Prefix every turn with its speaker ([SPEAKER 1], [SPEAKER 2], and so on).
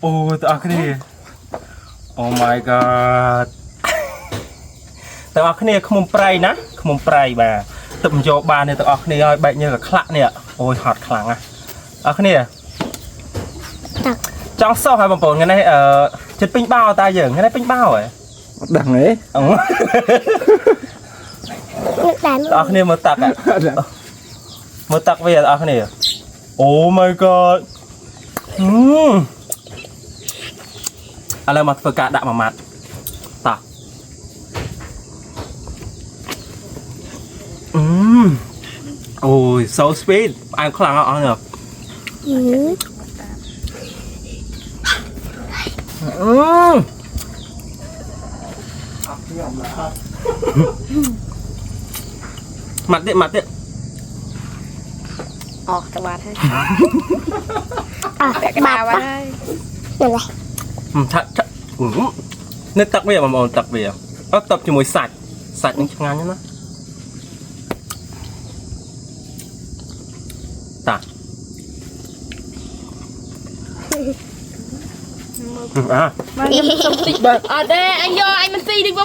[SPEAKER 1] โอ้ตัวอักนี่โอ้ my god ตัวอักนี่ขมุมไพรนะขมุมไพรบ่าตึมโยบานเนี่ยตัวอักนี่ใบเนื้อกับคละเนี่ยโอ้ยหอดคลังอ่ะอักนี่จังซ้อให้บางปนกันได้จุดปิ้งเบ้าตายเหยิงกันได้ปิ้งเบ้าเหรอ
[SPEAKER 2] ดังเลย
[SPEAKER 1] อักนี่มาตักอ่ะมาตักเวียอักนี่โอ้ my god อะไรมาฝึกกะดะมามัดตักโอ้ย so sweet อันคลังอ่ะเนี่ยมัดเด็ดมัดเด็ด
[SPEAKER 3] ออกจากบ้านให้แบกกระดาษไว้นั่นแหละ
[SPEAKER 1] ถ้านึกตักเวียมันตักเวียก็ตับจมูกสัตว์นี่งานยังนะตัก
[SPEAKER 3] มันยังสมติแบบเด้anh vô anh mình phi đi vô